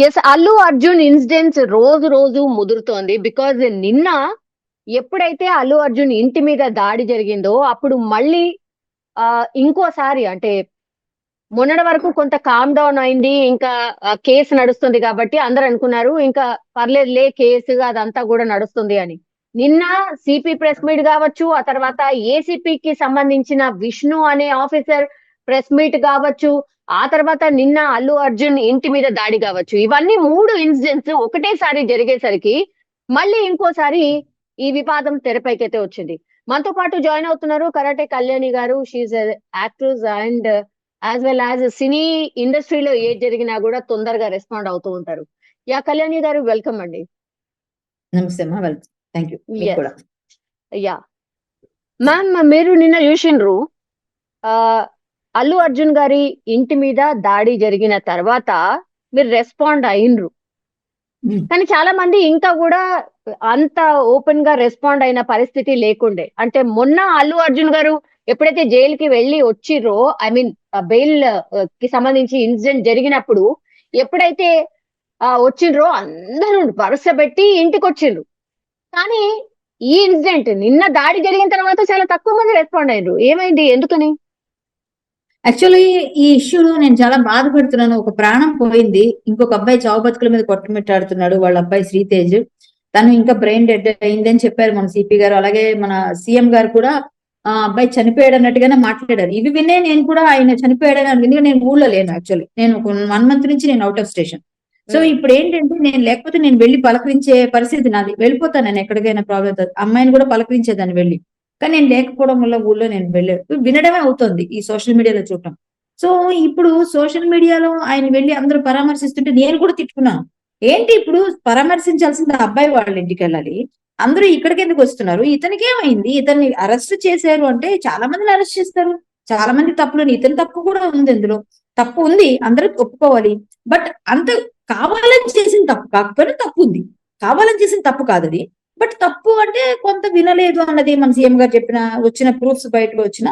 Yes, Allu Arjun incidents రోజు రోజు ముదురుతోంది. Because నిన్న ఎప్పుడైతే అల్లు అర్జున్ ఇంటి మీద దాడి జరిగిందో అప్పుడు మళ్ళీ ఇంకోసారి అంటే మొన్నటి వరకు కొంత కామ్ డౌన్ అయింది. ఇంకా కేసు నడుస్తుంది కాబట్టి అందరూ అనుకున్నారు ఇంకా పర్లేదులే, కేసు అదంతా కూడా నడుస్తుంది అని. నిన్న సిపి ప్రెస్ మీట్ కావచ్చు, ఆ తర్వాత ఏసీపీకి సంబంధించిన విష్ణు అనే ఆఫీసర్ ప్రెస్ మీట్ కావచ్చు, ఆ తర్వాత నిన్న అల్లు అర్జున్ ఇంటి మీద దాడి కావచ్చు. ఇవన్నీ 3 ఇన్సిడెంట్స్ ఒకటేసారి జరిగేసరికి మళ్ళీ ఇంకోసారి ఈ వివాదం తెరపైకైతే వచ్చింది. మనతో పాటు జాయిన్ అవుతున్నారు కరాటే కళ్యాణి గారు. She actress and as well as cine ఇండస్ట్రీలో ఏది జరిగినా కూడా తొందరగా రెస్పాండ్ అవుతూ ఉంటారు. యా కళ్యాణి గారు, వెల్కమ్ అండి. నమస్తే అమ్మా, వెల్కమ్. Thank you. మీకు Yes. కూడా. యా మ్యామ్, మీరు నిన్న చూసిండ్రు అల్లు అర్జున్ గారి ఇంటి మీద దాడి జరిగిన తర్వాత మీరు రెస్పాండ్ అయినరు. కానీ చాలా మంది ఇంకా కూడా అంత ఓపెన్ గా రెస్పాండ్ అయిన పరిస్థితి లేకుండే. అంటే మొన్న అల్లు అర్జున్ గారు ఎప్పుడైతే జైలుకి వెళ్ళి వచ్చిర్రో, ఐ మీన్ బెయిల్ కి సంబంధించి ఇన్సిడెంట్ జరిగినప్పుడు ఎప్పుడైతే వచ్చిండ్రో అందరూ వరుస పెట్టి ఇంటికి వచ్చిండ్రు. కానీ ఈ ఇన్సిడెంట్ నిన్న దాడి జరిగిన తర్వాత చాలా తక్కువ మంది రెస్పాండ్ అయ్యారు. ఏమైంది, ఎందుకని? యాక్చువల్లీ ఈ ఇష్యూలో నేను చాలా బాధపడుతున్నాను. ఒక ప్రాణం పోయింది, ఇంకొక అబ్బాయి చావు బతుకుల మీద కొట్టుమిట్టాడుతున్నాడు. వాళ్ళ అబ్బాయి శ్రీతేజ్, తను ఇంకా బ్రెయిన్ డెడ్ అయిందని చెప్పారు మన సిపి గారు. అలాగే మన సీఎం గారు కూడా ఆ అబ్బాయి చనిపోయాడు అన్నట్టుగానే మాట్లాడారు. ఇవి వినే నేను కూడా ఆయన చనిపోయాడని ఎందుకంటే నేను ఊళ్ళో లేను. యాక్చువల్లీ నేను ఒక 1 month నుంచి నేను అవుట్ ఆఫ్ స్టేషన్. సో ఇప్పుడు ఏంటంటే నేను లేకపోతే నేను వెళ్ళి పలకరించే పరిస్థితి నాది. వెళ్ళిపోతాను నేను ఎక్కడికైనా, ప్రాబ్లం అమ్మాయిని కూడా పలకరించేదాన్ని వెళ్ళి. కానీ నేను లేకపోవడం వల్ల ఊళ్ళో నేను వెళ్ళలేదు. వినడమే అవుతుంది ఈ సోషల్ మీడియాలో చూడటం. సో ఇప్పుడు సోషల్ మీడియాలో ఆయన వెళ్ళి అందరూ పరామర్శిస్తుంటే నేను కూడా తిట్టుకున్నాను. ఏంటి ఇప్పుడు పరామర్శించాల్సింది అబ్బాయి వాళ్ళ ఇంటికి వెళ్ళాలి, అందరూ ఇక్కడికి ఎందుకు వస్తున్నారు? ఇతనికి ఏమైంది? ఇతన్ని అరెస్ట్ చేశారు అంటే చాలా మందిని అరెస్ట్ చేస్తారు, చాలా మంది తప్పులు. ఇతని తప్పు కూడా ఉంది, ఇందులో తప్పు ఉంది, అందరూ ఒప్పుకోవాలి. బట్ అంత కావాలని చేసిన తప్పు కాకపోయినా తప్పు ఉంది. కావాలని చేసిన తప్పు కాదు అది. బట్ తప్పు అంటే కొంత వినలేదు అన్నది మన సీఎం గారు చెప్పిన వచ్చిన ప్రూఫ్స్ బయటకు వచ్చిన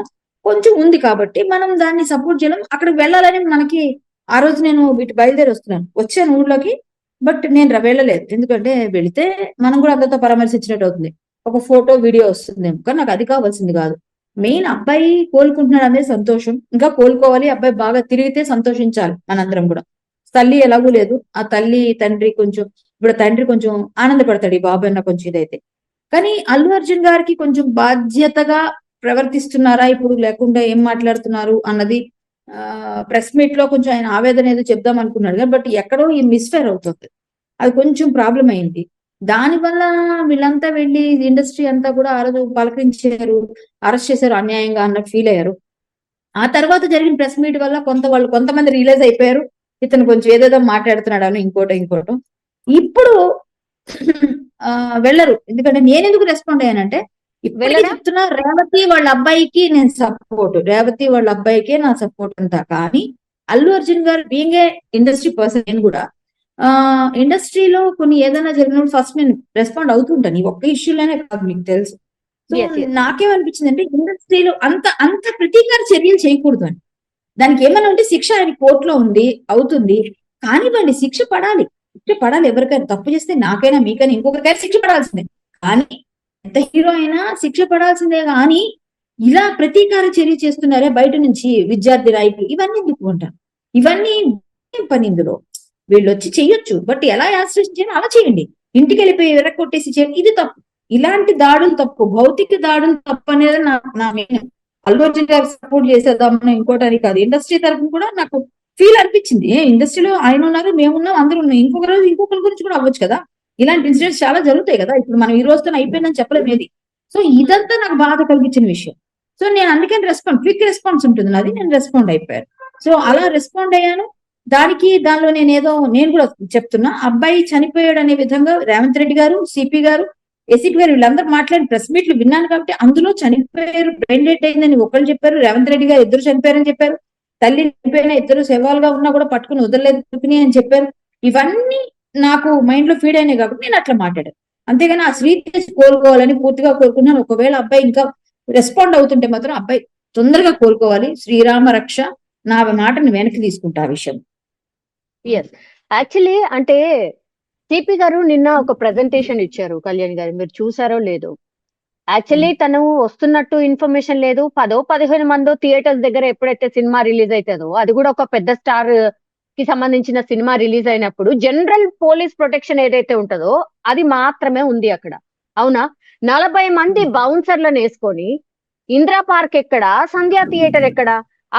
కొంచెం ఉంది కాబట్టి మనం దాన్ని సపోర్ట్ చేయడం. అక్కడికి వెళ్ళాలని మనకి ఆ రోజు నేను వీటి బయలుదేరి వచ్చాను ఊర్లోకి. బట్ నేను వెళ్ళలేదు, ఎందుకంటే వెళితే మనం కూడా అందరితో పరామర్శించినట్టు అవుతుంది, ఒక ఫోటో వీడియో వస్తుందేమో. కానీ నాకు అది కావాల్సింది కాదు. మెయిన్ అబ్బాయి కోలుకుంటున్నాడు అనేది సంతోషం, ఇంకా కోలుకోవాలి. అబ్బాయి బాగా తిరిగితే సంతోషించాలి మనందరం కూడా. తల్లి ఎలాగూ లేదు, ఆ తల్లి తండ్రి కొంచెం, ఇప్పుడు తండ్రి కొంచెం ఆనందపడతాడు ఈ బాబు అన్న కొంచెం ఇదైతే. కానీ అల్లు అర్జున్ గారికి కొంచెం బాధ్యతగా ప్రవర్తిస్తున్నారా ఇప్పుడు, లేకుండా ఏం మాట్లాడుతున్నారు అన్నది ప్రెస్ మీట్ లో కొంచెం ఆయన ఆవేదన ఏదో చెప్దాం అనుకున్నాడు కానీ బట్ ఎక్కడో ఈ మిస్ఫైర్ అవుతుంది. అది కొంచెం ప్రాబ్లం అయింది. దానివల్ల వీళ్ళంతా వెళ్ళి ఇండస్ట్రీ అంతా కూడా ఆ రోజు పలకరించారు, అరెస్ట్ చేశారు అన్యాయంగా అన్నట్టు ఫీల్ అయ్యారు. ఆ తర్వాత జరిగిన ప్రెస్ మీట్ వల్ల కొంతమంది రియలైజ్ అయిపోయారు ఇతను కొంచెం ఏదేదో మాట్లాడుతున్నాడు అని, ఇంకోటో. ఇప్పుడు వెళ్ళరు. ఎందుకంటే నేను ఎందుకు రెస్పాండ్ అయ్యానంటే, ఇప్పటికీ చెప్తున్నా, రేవతి వాళ్ళ అబ్బాయికి నేను సపోర్ట్, రేవతి వాళ్ళ అబ్బాయికే నా సపోర్ట్ అంతా. కానీ అల్లు అర్జున్ గారు బీయింగ్ ఏ ఇండస్ట్రీ పర్సన్, నేను కూడా ఇండస్ట్రీలో కొన్ని ఏదైనా జరిగినప్పుడు ఫస్ట్ నేను రెస్పాండ్ అవుతుంటాను. ఈ ఒక్క ఇష్యూలోనే కాదు, మీకు తెలుసు. సో నాకేమనిపించింది అంటే, ఇండస్ట్రీలో అంత ప్రతీకార చర్యలు చేయకూడదు అని. దానికి ఏమైనా ఉంటే శిక్ష ఆయన కోర్టులో ఉంది, అవుతుంది. కానివ్వండి, శిక్ష పడాలి ఎవరికైనా. తప్పు చేస్తే నాకైనా మీకైనా ఇంకొకరికైనా శిక్ష పడాల్సిందే. కానీ ఎంత హీరో అయినా శిక్ష పడాల్సిందే. కానీ ఇలా ప్రతీకార చర్య చేస్తున్నారే బయట నుంచి విద్యార్థి నాయకులు, ఇవన్నీ ఎందుకు అంటారు? ఇవన్నీ పని ఇందులో వీళ్ళు వచ్చి చెయ్యొచ్చు, బట్ ఎలా యాక్సిడెంట్ చేయాలి అలా చేయండి. ఇంటికి వెళ్ళిపోయి ఎరక్కొట్టేసి చేయండి, ఇది తప్పు. ఇలాంటి దాడులు తప్పు, భౌతిక దాడులు తప్పు అనేది నా మెయిన్. అల్లు అర్జున్ గారు సపోర్ట్ చేసేద్దామని ఇంకోటని కాదు, ఇండస్ట్రీ తరఫున కూడా నాకు ఫీల్ అనిపించింది. ఇండస్ట్రీలో ఆయన ఉన్నారు, మేమున్నాం, అందరూ ఉన్నాం. ఇంకొక రోజు ఇంకొకరి గురించి కూడా అవ్వచ్చు కదా. ఇలాంటి ఇన్సిడెంట్స్ చాలా జరుగుతాయి కదా. ఇప్పుడు మనం ఈ రోజుతో అయిపోయిందని చెప్పలేదు ఏది. సో ఇదంతా నాకు బాధ కలిగించిన విషయం. సో నేను అందుకని క్విక్ రెస్పాన్స్ ఉంటుంది నాది, నేను రెస్పాండ్ అయిపోయాను. సో అలా రెస్పాండ్ అయ్యాను. దానిలో నేను కూడా చెప్తున్నా, అబ్బాయి చనిపోయాడు అనే విధంగా రేవంత్ రెడ్డి గారు, సిపి గారు, ఏసీపీ గారు వీళ్ళందరూ మాట్లాడి ప్రెస్ మీట్లు విన్నాను. కాబట్టి అందులో చనిపోయారు, బ్రెయిన్ డెడ్ అయిందని ఒకళ్ళు చెప్పారు, రేవంత్ రెడ్డి గారు 2 చనిపోయారని చెప్పారు, తల్లి చనిపోయిన 2 శవాలుగా ఉన్నా కూడా పట్టుకుని వదలలేదు అని చెప్పారు. ఇవన్నీ నాకు మైండ్ లో ఫీడ్ అయినాయి కాబట్టి నేను అట్లా మాట్లాడాను. అంతేగాని ఆ శ్రీతేజ్ కోలుకోవాలని పూర్తిగా కోరుకున్నాను. ఒకవేళ అబ్బాయి ఇంకా రెస్పాండ్ అవుతుంటే మాత్రం అబ్బాయి తొందరగా కోలుకోవాలి. శ్రీరామ రక్ష, నా మాటను వెనక్కి తీసుకుంటా ఆ విషయం. ఎస్, యాక్చువల్లీ అంటే సిపి గారు నిన్న ఒక ప్రెజెంటేషన్ ఇచ్చారు కళ్యాణ్ గారు, మీరు చూసారో లేదో. యాక్చువల్లీ తను వస్తున్నట్టు ఇన్ఫర్మేషన్ లేదు. 10-15 మందో థియేటర్స్ దగ్గర ఎప్పుడైతే సినిమా రిలీజ్ అవుతుందో, అది కూడా ఒక పెద్ద స్టార్ కి సంబంధించిన సినిమా రిలీజ్ అయినప్పుడు జనరల్ పోలీస్ ప్రొటెక్షన్ ఏదైతే ఉంటుందో అది మాత్రమే ఉంది అక్కడ. అవునా? 40 మంది బౌన్సర్లను వేసుకొని ఇందిరా పార్క్ ఎక్కడ, సంధ్యా థియేటర్ ఎక్కడ,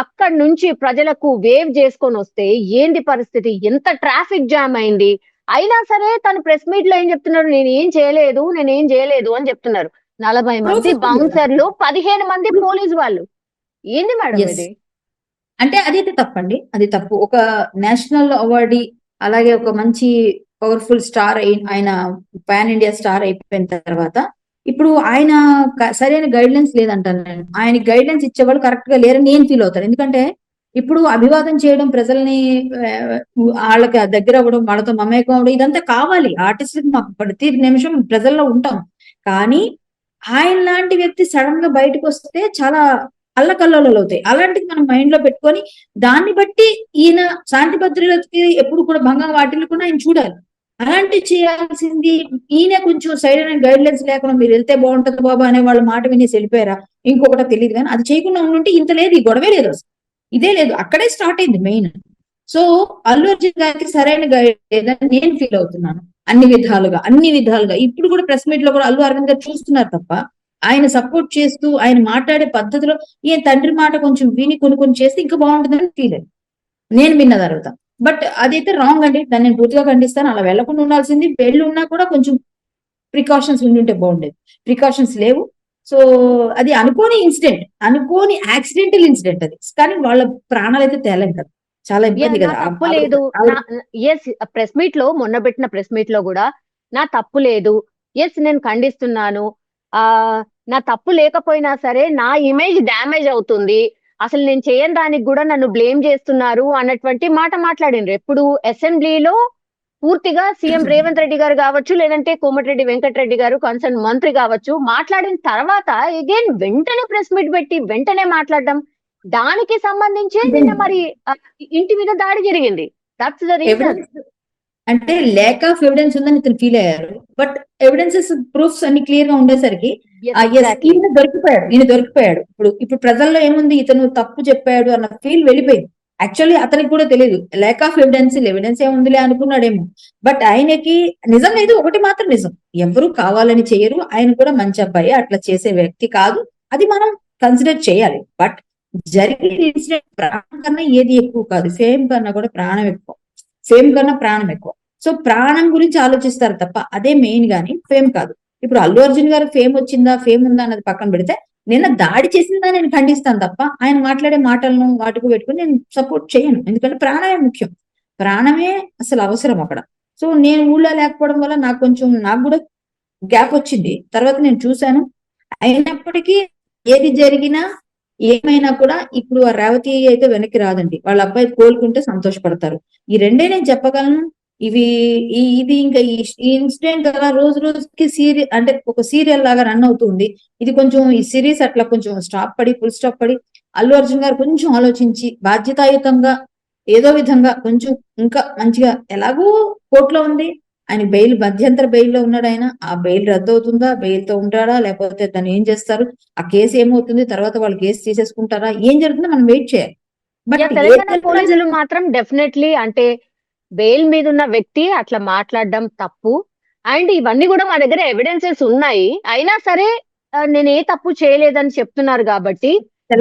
అక్కడి నుంచి ప్రజలకు వేవ్ చేసుకొని వస్తే ఏంది పరిస్థితి, ఎంత ట్రాఫిక్ జామ్ అయింది. అయినా సరే తను ప్రెస్ మీట్ లో ఏం చెప్తున్నారు, నేనేం చేయలేదు అని చెప్తున్నారు. 40 మంది ప్రూఫ్ ఉంది కదా. బౌన్సర్లు, 15 మంది పోలీసు వాళ్ళు. ఏంది మేడం ఎస్, ఇది? అంటే అదైతే తప్పండి, అది తప్పు. ఒక నేషనల్ అవార్డీ, అలాగే ఒక మంచి పవర్ఫుల్ స్టార్ ఆయన పాన్ ఇండియా స్టార్ అయిపోయిన తర్వాత ఇప్పుడు ఆయన సరైన గైడ్ లైన్స్ లేదంటాను నేను. ఆయన గైడ్ లైన్స్ ఇచ్చేవాళ్ళు కరెక్ట్ గా లేరని నేను ఫీల్ అవుతాను. ఎందుకంటే ఇప్పుడు అభివాదం చేయడం, ప్రజల్ని వాళ్ళకి దగ్గర అవ్వడం, వాళ్ళతో మమేకం అవ్వడం, ఇదంతా కావాలి ఆర్టిస్ట్. మాకు ప్రతి నిమిషం ప్రజల్లో ఉంటాం. కానీ ఆయన లాంటి వ్యక్తి సడన్ గా బయటకు వస్తే చాలా అల్లకల్లోలాలు అవుతాయి. అలాంటిది మనం మైండ్ లో పెట్టుకొని దాన్ని బట్టి ఈయన శాంతి భద్రతకి ఎప్పుడు కూడా భంగం వాటిల్లకుండా ఆయన చూడాలి. అలాంటి చేయాల్సింది ఈయన కొంచెం సైడ్ అయిన గైడ్ లైన్స్ లేకుండా మీరు వెళ్తే బాగుంటుంది బాబా అనే వాళ్ళ మాట వినేసి వెళ్ళిపోయారా ఇంకొకటి తెలియదు. కానీ అది చేయకుండా ఉండుంటే ఇంత లేదు, ఈ గొడవే లేదు అసలు, ఇదే లేదు. అక్కడే స్టార్ట్ అయింది మెయిన్. సో అల్లు అర్జున్ గారికి సరైన గైడ్ లేదని నేను ఫీల్ అవుతున్నాను. అన్ని విధాలుగా ఇప్పుడు కూడా ప్రెస్ మీట్ లో కూడా అల్లు అరవింద్ గారు చూస్తున్నారు తప్ప ఆయన సపోర్ట్ చేస్తూ ఆయన మాట్లాడే పద్ధతిలో ఈయన తండ్రి మాట కొంచెం విని కొన్ని చేస్తే ఇంకా బాగుంటుందని ఫీల్ అయ్యింది నేను విన్న తర్వాత. బట్ అదైతే రాంగ్ అండి, దాన్ని నేను పూర్తిగా ఖండిస్తాను. అలా వెళ్లకుండా ఉండాల్సింది, వెళ్ళి ఉన్నా కూడా కొంచెం ప్రికాషన్స్ ఉంటే బాగుండేది. ప్రికాషన్స్ లేవు. సో అది అనుకోని యాక్సిడెంటల్ ఇన్సిడెంట్ అది. కానీ వాళ్ళ ప్రాణాలు అయితే తేలేం కదా, చాలా ఇబ్బంది నా కదా. తప్పు లేదు. ఎస్, ప్రెస్ మీట్ లో, మొన్న పెట్టిన ప్రెస్ మీట్ లో కూడా నా తప్పు లేదు, ఎస్ నేను ఖండిస్తున్నాను, ఆ నా తప్పు లేకపోయినా సరే నా ఇమేజ్ డ్యామేజ్ అవుతుంది, అసలు నేను చేయని దానికి కూడా నన్ను బ్లేమ్ చేస్తున్నారు అన్నటువంటి మాట మాట్లాడిండ్రు. ఎప్పుడు అసెంబ్లీలో పూర్తిగా సీఎం రేవంత్ రెడ్డి గారు కావచ్చు, లేదంటే కోమటిరెడ్డి వెంకటరెడ్డి గారు కన్సర్న్ మంత్రి కావచ్చు, మాట్లాడిన తర్వాత అగైన్ వెంటనే ప్రెస్ మీట్ పెట్టి వెంటనే మాట్లాడడం, దానికి సంబంధించి నిన్న మరి ఇంటి మీద దాడి జరిగింది. That's the reason. ఎవిడెన్స్ అంటే ల్యాక్ ఆఫ్ ఎవిడెన్స్ ఉందని ఇతను ఫీల్ అయ్యారు. బట్ ఎవిడెన్సెస్ ప్రూఫ్స్ అన్ని క్లియర్ గా ఉండేసరికి ఈయన దొరికిపోయాడు. ఇప్పుడు ప్రజల్లో ఏముంది, ఇతను తప్పు చెప్పాడు అన్న ఫీల్ వెళ్ళిపోయింది. యాక్చువల్లీ అతనికి కూడా తెలియదు ల్యాక్ ఆఫ్ ఎవిడెన్స్ ఏముందిలే అనుకున్నాడేమో. బట్ ఆయనకి నిజంగా ఇది ఒకటి మాత్రం నిజం, ఎవరు కావాలని చేయరు. ఆయన కూడా మంచి అబ్బాయి, అట్లా చేసే వ్యక్తి కాదు, అది మనం కన్సిడర్ చేయాలి. బట్ జరిగిన ఇన్సిడెంట్ ప్రాణం కన్నా ఏది ఎక్కువ కాదు, ఫేమ్ కన్నా కూడా ప్రాణం ఎక్కువ, ఫేమ్ కన్నా ప్రాణం ఎక్కువ. సో ప్రాణం గురించి ఆలోచిస్తారు తప్ప అదే మెయిన్ గాని ఫేమ్ కాదు. ఇప్పుడు అల్లు అర్జున్ గారు ఫేమ్ వచ్చిందా, ఫేమ్ ఉందా అన్నది పక్కన పెడితే, నిన్న దాడి చేసిందా నేను ఖండిస్తాను తప్ప ఆయన మాట్లాడే మాటలను వాటికి పెట్టుకుని నేను సపోర్ట్ చేయను. ఎందుకంటే ప్రాణమే ముఖ్యం, ప్రాణమే అసలు అవసరం అక్కడ. సో నేను ఊళ్ళో లేకపోవడం వల్ల నాకు కూడా గ్యాప్ వచ్చింది. తర్వాత నేను చూశాను. అయినప్పటికీ ఏది జరిగినా ఏమైనా కూడా ఇప్పుడు ఆ రేవతి అయితే వెనక్కి రాదండి. వాళ్ళ అబ్బాయి కోలుకుంటే సంతోషపడతారు. ఈ రెండే నేను చెప్పగలను. ఇవి ఇది ఇంకా ఈ ఇన్సిడెంట్ అలా రోజు రోజుకి అంటే ఒక సీరియల్ లాగా రన్ అవుతుంది. ఇది కొంచెం ఈ సిరీస్ అట్లా కొంచెం ఫుల్ స్టాప్ పడి అల్లు అర్జున్ గారు కొంచెం ఆలోచించి బాధ్యతాయుతంగా ఏదో విధంగా కొంచెం ఇంకా మంచిగా, ఎలాగో కోర్టులో ఉంది ఆయన మధ్యంతర బెయిల్లో ఉన్నాడు ఆయన. ఆ బెయిల్ రద్దు అవుతుందా, బెయిల్ తో ఉంటాడా, లేకపోతే దాన్ని ఏం చేస్తారు, ఆ కేసు ఏమవుతుంది, తర్వాత వాళ్ళు కేసు తీసేసుకుంటారా, ఏం జరుగుతుందో మనం వెయిట్ చేయాలి. బట్ తెలంగాణ పోలీసులు మాత్రం డెఫినెట్లీ అంటే బెయిల్ మీద ఉన్న వ్యక్తి అట్లా మాట్లాడడం తప్పు. అండ్ ఇవన్నీ కూడా మా దగ్గర ఎవిడెన్సెస్ ఉన్నాయి. అయినా సరే నేను ఏ తప్పు చేయలేదని చెప్తున్నారు కాబట్టి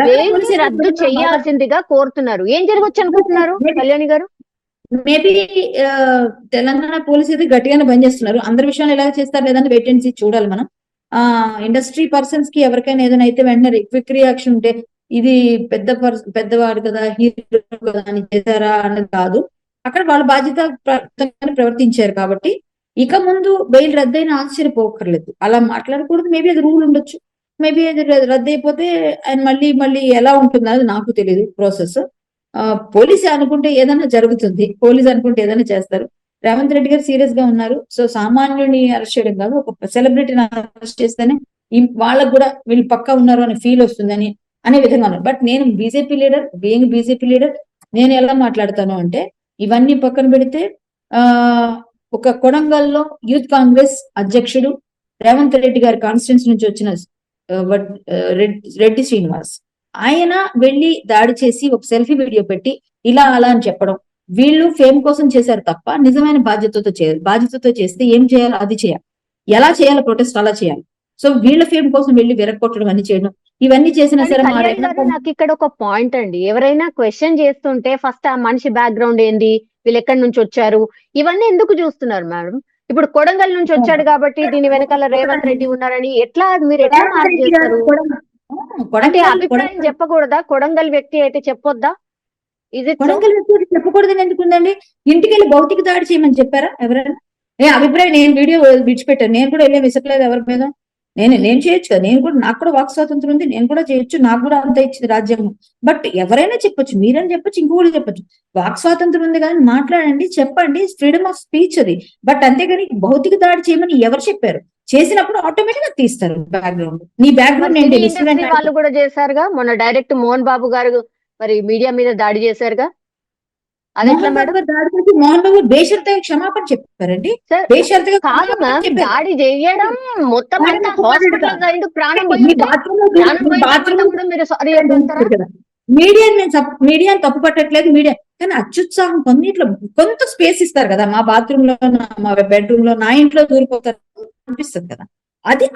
బెయిల్ ని రద్దు చేయాల్సిందిగా కోరుతున్నారు. ఏం జరగచ్చు అనుకుంటున్నారు కళ్యాణి గారు? మేబీ తెలంగాణ పోలీసు అయితే గట్టిగానే బంద్ చేస్తున్నారు. అందరి విషయాలు ఎలా చేస్తారు లేదని వెయిట్ అండ్ సీ చూడాలి మనం. ఇండస్ట్రీ పర్సన్స్ కి ఎవరికైనా ఏదైనా అయితే వెంటనే క్విక్ రియాక్షన్ ఉంటే, ఇది పెద్దవాడు కదా, హీరో కదా అని చేశారా అన్నది కాదు. అక్కడ వాళ్ళ బాధ్యత ప్రవర్తించారు కాబట్టి ఇక ముందు బెయిల్ రద్దయిన ఆశ్చర్యపోకర్లేదు. అలా మాట్లాడకూడదు. మేబీ అది రూల్ ఉండొచ్చు, మేబీ అది రద్దు అయిపోతే ఆయన మళ్ళీ ఎలా ఉంటుందో అది నాకు తెలియదు ప్రాసెస్. పోలీసు అనుకుంటే ఏదైనా జరుగుతుంది, పోలీసు అనుకుంటే ఏదైనా చేస్తారు. రేవంత్ రెడ్డి గారు సీరియస్ గా ఉన్నారు. సో సామాన్యుని అరెస్ట్ చేయడం కాదు, ఒక సెలబ్రిటీని అరెస్ట్ చేస్తేనే వాళ్ళకు కూడా వీళ్ళు పక్కా ఉన్నారు అనే ఫీల్ వస్తుందని అనే విధంగా ఉన్నారు. బట్ నేను బీజేపీ లీడర్ నేను ఎలా మాట్లాడతాను అంటే, ఇవన్నీ పక్కన పెడితే ఆ ఒక కొడంగల్లో యూత్ కాంగ్రెస్ అధ్యక్షుడు రేవంత్ రెడ్డి గారి కాన్స్టిట్యూన్సీ నుంచి వచ్చిన రెడ్డి శ్రీనివాస్, ఆయన వెళ్లి దాడి చేసి ఒక సెల్ఫీ వీడియో పెట్టి ఇలా అలా అని చెప్పడం, వీళ్ళు ఫేమ్ కోసం చేశారు తప్ప నిజమైన బాధ్యతతో చేయరు. బాధ్యతతో చేస్తే ఏం చేయాలో అది చేయాలి, ఎలా చేయాలో ప్రొటెస్ట్ అలా చేయాలి. సో వీళ్ళ ఫేమ్ కోసం వెళ్ళి విరగొట్టడం అన్ని చేయడం, ఇవన్నీ చేసినా కానీ సరే మా కళ్యాణ్ గారు, నాకు ఇక్కడ ఒక పాయింట్ అండి, ఎవరైనా క్వశ్చన్ చేస్తుంటే ఫస్ట్ ఆ మనిషి బ్యాక్గ్రౌండ్ ఏంది, వీళ్ళు ఎక్కడి నుంచి వచ్చారు, ఇవన్నీ ఎందుకు చూస్తున్నారు మేడం? ఇప్పుడు కొడంగల్ నుంచి వచ్చాడు కాబట్టి దీని వెనకాల రేవంత్ రెడ్డి ఉన్నారని ఎట్లా మీరు ఎట్లా రేవంత్ మార్క్ రెడ్డి గారు చేస్తారు? అంటే కొడంగల్ అభిప్రాయం చెప్పకూడదా? కొడంగల్ వ్యక్తి అయితే చెప్పొద్దా? Is it so? కొడంగల్ వ్యక్తి చెప్పకూడదని ఎందుకుందండి? ఇంటికి వెళ్ళి భౌతిక దాడి చేయమని చెప్పారా ఎవరైనా? అభిప్రాయం, నేను వీడియో విడిచిపెట్టాను, నేను కూడా వెళ్ళి విసరలేదు ఎవరి మీద. నేను చేయొచ్చు కదా, నేను కూడా, నాకు కూడా వాక్ స్వాతంత్రం ఉంది, నేను కూడా చేయొచ్చు, నాకు కూడా అంత ఇచ్చింది రాజ్యాంగం. బట్ ఎవరైనా చెప్పొచ్చు, మీరని చెప్పొచ్చు, ఇంకొకటి చెప్పొచ్చు. వాక్ స్వాతంత్రం ఉంది కానీ మాట్లాడండి, చెప్పండి, ఫ్రీడమ్ ఆఫ్ స్పీచ్ అది. బట్ అంతేగాని భౌతిక దాడి చేయమని ఎవరు చెప్పారు? చేసినప్పుడు ఆటోమేటిక్ గా తీస్తారు బ్యాక్గ్రౌండ్. నీ బ్యాక్గ్రౌండ్ ఏంటి? ఇండస్ట్రీ వాళ్ళు కూడా చేశారుగా, మొన్న డైరెక్ట్ మోహన్ బాబు గారు మరి మీడియా మీద దాడి చేశారుగా, అది ఎట్లా మోహన్ బాబు మేడం? గారు దాడి చేసి మోహన్ బాబు బేషరతుగా క్షమాపణ చెప్పారండి. సార్ బేషరతుగా కాదు క్షమాపణ మ్యామ్, చెప్పారు. దాడి చేయడం మొత్తం ఆయన అంతా ఒప్పుకోలేడుగా. హాస్పిటల్ అయిండు, ప్రాణం మీ పోయింది, బాత్రూమ్ లో ప్రాణం మీ పోయిన బాత్రూమ్ తర్వాత కూడా మీరు సారీ అంటారా? కదా. మీడియాని మీడియాని తప్పు పట్టట్లేదు, మీడియా కానీ అత్యుత్సాహం కొన్నిట్లో కొంత స్పేస్ ఇస్తారు కదా. మా బాత్రూమ్ లో, మా బెడ్రూమ్ లో, నా ఇంట్లో దూరిపోతారు అనిపిస్తుంది కదా.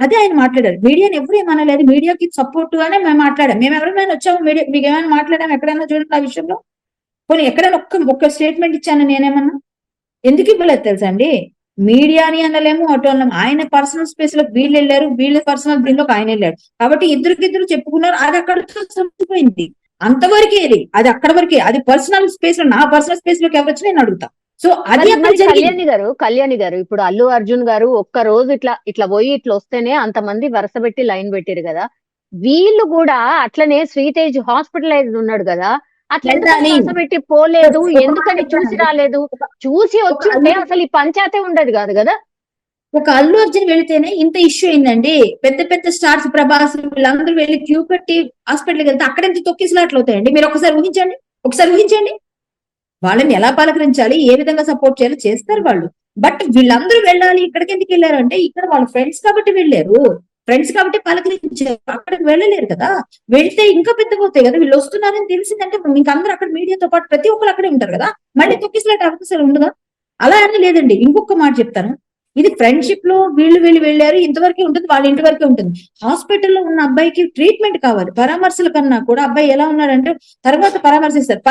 అదే ఆయన మాట్లాడారు. మీడియాని ఎవరు ఏమనలేదు, మీడియాకి సపోర్ట్ గానే మేము మాట్లాడాం. మేము ఎవరైనా వచ్చాము మీడియా, మీకు ఏమైనా మాట్లాడాము ఎక్కడైనా చూడండి ఆ విషయంలో? పోనీ ఎక్కడైనా ఒక్క స్టేట్మెంట్ ఇచ్చాను నేనేమన్నా? ఎందుకు ఇవ్వలేదు తెలుసా అండి? మీడియాని అనలేము, అటు అనలేము. ఆయన పర్సనల్ స్పేస్ లో వీళ్ళు వెళ్ళారు, వీళ్ళ పర్సనల్ దీనిలోకి ఆయన వెళ్ళాడు కాబట్టి ఇద్దరికిద్దరు చెప్పుకున్నారు, అది అక్కడితో సంపిపోయింది. అంతవరకే అది అక్కడ వరకే. అది పర్సనల్ స్పేస్ లో, నా పర్సనల్ స్పేస్ లోకి ఎవరు వచ్చి నేను అడుగుతా. సో అది అక్కడ జరిగింది. కళ్యాణి గారు, ఇప్పుడు అల్లు అర్జున్ గారు ఒక్క రోజు ఇట్లా ఇట్లా పోయి ఇట్లా వస్తేనే అంతమంది వరుస పెట్టి లైన్ పెట్టారు కదా, వీళ్ళు కూడా అట్లనే శ్రీతేజ్ హాస్పిటలైజ్డ్ ఉన్నాడు కదా, అట్లా ఎందుకని వరుస పెట్టి పోలేదు, ఎందుకని చూసి రాలేదు? చూసి వచ్చి ఉంటే అసలు ఈ పంచాయతీ ఉండదు కాదు కదా. ఒక అల్లు అర్జున్ వెళితేనే ఇంత ఇష్యూ అయిందండి. పెద్ద పెద్ద స్టార్స్, ప్రభాస్, వీళ్ళందరూ వెళ్ళి క్యూ పెట్టి హాస్పిటల్కి వెళ్తే అక్కడ ఎంత తొక్కిసలాట్లు అవుతాయండి. మీరు ఒకసారి ఊహించండి వాళ్ళని ఎలా పలకరించాలి, ఏ విధంగా సపోర్ట్ చేయాలో చేస్తారు వాళ్ళు. బట్ వీళ్ళందరూ వెళ్ళాలి, ఇక్కడికి ఎందుకు వెళ్ళారు అంటే ఇక్కడ వాళ్ళ ఫ్రెండ్స్ కాబట్టి వెళ్ళారు, ఫ్రెండ్స్ కాబట్టి పలకరించారు. అక్కడికి వెళ్ళలేరు కదా. వెళ్తే ఇంకా పెద్దగా అవుతాయి కదా. వీళ్ళు వస్తున్నారని తెలిసిందంటే మీకు అందరూ అక్కడ మీడియాతో పాటు ప్రతి ఒక్కరు అక్కడే ఉంటారు కదా, మళ్ళీ తొక్కిసలాట అవకాశాలు ఉండదా? అలా అని లేదండి. ఇంకొక మాట చెప్తాను, ఇది ఫ్రెండ్షిప్ లో వీళ్ళు వెళ్ళారు, ఇంతవరకే ఉంటుంది, వాళ్ళ ఇంటి వరకే ఉంటుంది. హాస్పిటల్లో ఉన్న అబ్బాయికి ట్రీట్మెంట్ కావాలి, పరామర్శల కన్నా కూడా అబ్బాయి ఎలా ఉన్నాడంటే తర్వాత పరామర్శిస్తారు.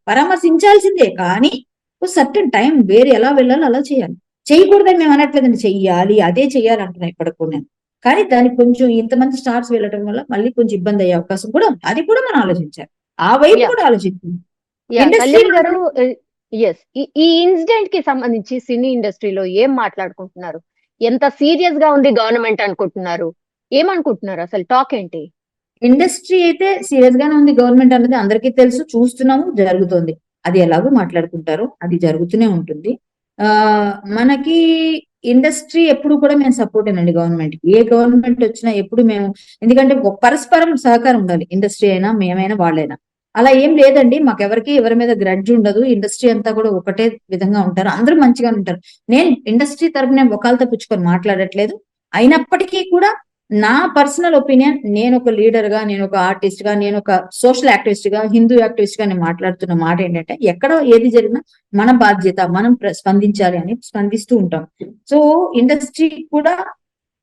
పరామర్శించాల్సిందే కానీ సర్టన్ టైం వేరే ఎలా వెళ్ళాలో అలా చేయాలి. చేయకూడదని మేము అనట్లేదండి, చెయ్యాలి, అదే చెయ్యాలి అంటున్నా ఇప్పటికి నేను. కానీ దానికి కొంచెం ఇంతమంది స్టార్స్ వెళ్ళడం వల్ల మళ్ళీ కొంచెం ఇబ్బంది అయ్యే అవకాశం కూడా ఉంది. అది కూడా మనం ఆలోచించాలి, ఆ వైపు కూడా ఆలోచించాలి. ఇండస్ట్రీ గారు, ఎస్, ఈ ఇన్సిడెంట్ కి సంబంధించి సినీ ఇండస్ట్రీలో ఏం మాట్లాడుకుంటున్నారు? ఎంత సీరియస్ గా ఉంది గవర్నమెంట్ అనుకుంటున్నారు? ఏమనుకుంటున్నారు? అసలు టాక్ ఏంటి? ఇండస్ట్రీ అయితే సీరియస్ గానే ఉంది, గవర్నమెంట్ అన్నది అందరికీ తెలుసు, చూస్తున్నాము, జరుగుతుంది. అది ఎలాగో మాట్లాడుకుంటారు, అది జరుగుతూనే ఉంటుంది. మనకి ఇండస్ట్రీ ఎప్పుడు కూడా మేము సపోర్ట్ అండి గవర్నమెంట్ కి. ఏ గవర్నమెంట్ వచ్చినా ఎప్పుడు మేము, ఎందుకంటే పరస్పరం సహకారం ఉండాలి, ఇండస్ట్రీ అయినా మేమైనా వాళ్ళైనా. అలా ఏం లేదండి, మాకెవరికి ఎవరి మీద గ్రడ్జ్ ఉండదు. ఇండస్ట్రీ అంతా కూడా ఒకటే విధంగా ఉంటారు, అందరూ మంచిగా ఉంటారు. నేను ఇండస్ట్రీ తరపున ఒకళ్ళతో పుచ్చుకొని మాట్లాడట్లేదు. అయినప్పటికీ కూడా నా పర్సనల్ ఒపీనియన్, నేను ఒక లీడర్ గా, నేను ఒక ఆర్టిస్ట్ గా, నేను ఒక సోషల్ యాక్టివిస్ట్ గా, హిందూ యాక్టివిస్ట్ గా నేను మాట్లాడుతున్న మాట ఏంటంటే, ఎక్కడ ఏది జరిగినా మన బాధ్యత, మనం స్పందించాలి అని స్పందిస్తూ ఉంటాం. సో ఇండస్ట్రీ కూడా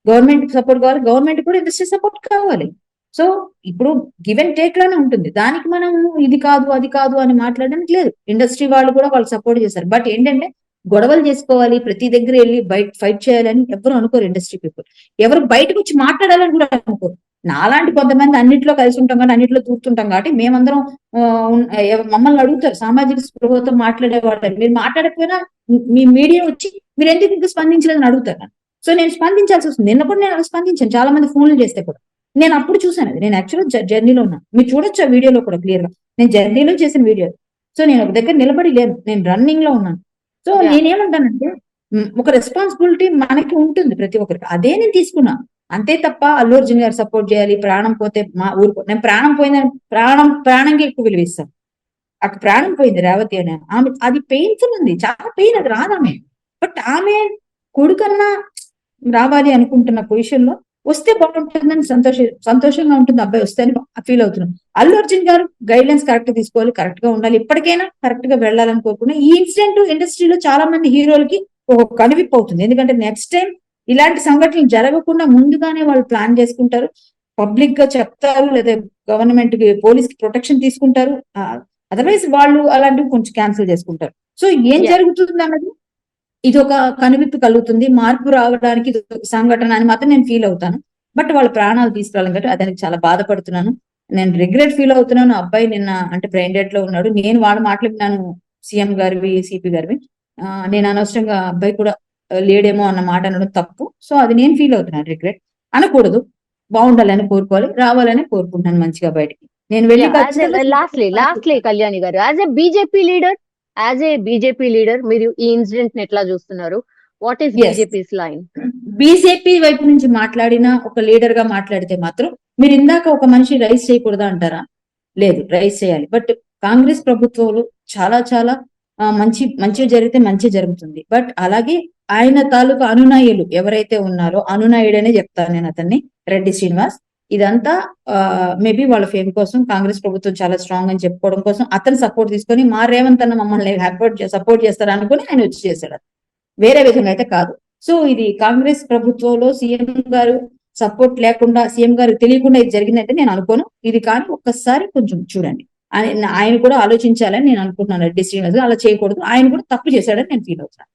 గవర్నమెంట్ సపోర్ట్ కావాలి, గవర్నమెంట్ కూడా ఇండస్ట్రీ సపోర్ట్ కావాలి. సో ఇప్పుడు గివ్ అండ్ టేక్ లోనే ఉంటుంది. దానికి మనం ఇది కాదు అది కాదు అని మాట్లాడడానికి లేదు. ఇండస్ట్రీ వాళ్ళు కూడా వాళ్ళు సపోర్ట్ చేస్తారు. బట్ ఏంటంటే గొడవలు చేసుకోవాలి, ప్రతి దగ్గర వెళ్ళి బయట ఫైట్ చేయాలని ఎవరు అనుకోరు. ఇండస్ట్రీ పీపుల్ ఎవరు బయటకు వచ్చి మాట్లాడాలని కూడా అనుకోరు. నాలాంటి కొంతమంది అన్నింటిలో కలిసి ఉంటాం కాబట్టి, అన్నింటిలో దూరుతుంటాం కాబట్టి మేమందరం మమ్మల్ని అడుగుతారు, సామాజిక స్పృహతో మాట్లాడేవాళ్ళు, మీరు మాట్లాడకపోయినా మీ మీడియా వచ్చి మీరు ఎందుకు ఇంకా స్పందించలేదని అడుగుతారు. సో నేను స్పందించాల్సి వస్తుంది. నిన్న కూడా నేను స్పందించాను, చాలా మంది ఫోన్లు చేస్తే కూడా. నేను అప్పుడు చూసాను, నేను యాక్చువల్గా జర్నీలో ఉన్నాను, మీరు చూడొచ్చు ఆ వీడియోలో కూడా క్లియర్ గా. నేను జర్నీలో చేసిన వీడియో. సో నేను ఒక దగ్గర నిలబడి లేను, నేను రన్నింగ్ లో ఉన్నాను. సో నేనేమంటానంటే ఒక రెస్పాన్సిబిలిటీ మనకి ఉంటుంది ప్రతి ఒక్కరికి, అదే నేను తీసుకున్నా. అంతే తప్ప అల్లు అర్జున్ గారు సపోర్ట్ చేయాలి, ప్రాణం పోతే మా ఊరుకో, నేను ప్రాణం పోయిందని ప్రాణంకి ఎక్కువ విలువిస్తాను. అక్కడ ప్రాణం పోయింది రేవతి అని ఆమె, అది పెయిన్ఫుల్ ఉంది, చాలా పెయిన్, అది రాదామె. బట్ ఆమె కొడుకన్నా రావాలి అనుకుంటున్న పొజిషన్ లో వస్తే బాగుంటుందని సంతోషంగా ఉంటుంది అబ్బాయి వస్తే అని ఫీల్ అవుతున్నాం. అల్లు అర్జున్ గారు గైడ్ లైన్స్ కరెక్ట్ తీసుకోవాలి, కరెక్ట్ గా ఉండాలి, ఇప్పటికైనా కరెక్ట్ గా వెళ్ళాలని కోరుకున్నా. ఈ ఇన్సిడెంట్ ఇండస్ట్రీలో చాలా మంది హీరోలకి ఒక కనువిప్పు అవుతుంది. ఎందుకంటే నెక్స్ట్ టైం ఇలాంటి సంఘటనలు జరగకుండా ముందుగానే వాళ్ళు ప్లాన్ చేసుకుంటారు, పబ్లిక్ గా చెప్తారు, లేదా గవర్నమెంట్ కి పోలీస్ కి ప్రొటెక్షన్ తీసుకుంటారు. అదర్వైజ్ వాళ్ళు అలాంటివి కొంచెం క్యాన్సిల్ చేసుకుంటారు. సో ఏం Yeah. జరుగుతుంది అన్నది ఇది ఒక కనువిప్పు కలుగుతుంది, మార్పు రావడానికి ఇది ఒక సంఘటన అని మాత్రం నేను ఫీల్ అవుతాను. బట్ వాళ్ళ ప్రాణాలు తీసుకురావాలి కాబట్టి అదానికి చాలా బాధపడుతున్నాను. నేను రిగ్రెట్ ఫీల్ అవుతున్నాను. అబ్బాయి నిన్న అంటే బ్రెయిన్ డెడ్ లో ఉన్నాడు. నేను వాళ్ళ మాటలు విన్నాను, సీఎం గారివి, సిపి గారివి. నేను అనవసరంగా అబ్బాయి కూడా లేడేమో అన్న మాట అనడం తప్పు. సో అది నేను ఫీల్ అవుతున్నాను. రిగ్రెట్ అనకూడదు, బాగుండాలని కోరుకోవాలి, రావాలని కోరుకుంటున్నాను మంచిగా బయటికి. నేను వెళ్ళి లాస్ట్లీ కళ్యాణి గారు, యాజ్ ఏ బీజేపీ లీడర్ మీరు ఈ ఇన్సిడెంట్ ని ఎట్లా చూస్తున్నారు? What is Yes. BJP's line? BJP వైపు నుంచి మాట్లాడిన ఒక లీడర్ గా మాట్లాడితే మాత్రం, మీరు ఇందాక ఒక మనిషి రైస్ చేయకూడదా అంటారా? లేదు, రైస్ చేయాలి. బట్ కాంగ్రెస్ ప్రభుత్వంలో చాలా చాలా మంచి జరిగితే మంచి జరుగుతుంది. బట్ అలాగే ఆయన తాలూకు అనునాయులు ఎవరైతే ఉన్నారో, అనునాయుడనే చెప్తాను నేను అతన్ని, రెడ్డి శ్రీనివాస్, ఇదంతా మేబీ వాళ్ళ ఫేమ్ కోసం, కాంగ్రెస్ ప్రభుత్వం చాలా స్ట్రాంగ్ అని చెప్పుకోవడం కోసం అతను సపోర్ట్ తీసుకొని మా రేవంత్ అన్న మమ్మల్ని సపోర్ట్ చేస్తారు అనుకుని ఆయన వచ్చి చేశాడు, వేరే విధంగా అయితే కాదు. సో ఇది కాంగ్రెస్ ప్రభుత్వంలో సీఎం గారు సపోర్ట్ లేకుండా, సీఎం గారు తెలియకుండా ఇది జరిగిందంటే నేను అనుకోను. ఇది కానీ ఒక్కసారి కొంచెం చూడండి, ఆయన కూడా ఆలోచించాలని నేను అనుకుంటున్నాను. రెడ్డి శ్రీనివాస్ అలా చేయకూడదు, ఆయన కూడా తప్పు చేశాడని నేను ఫీల్ అవుతాను.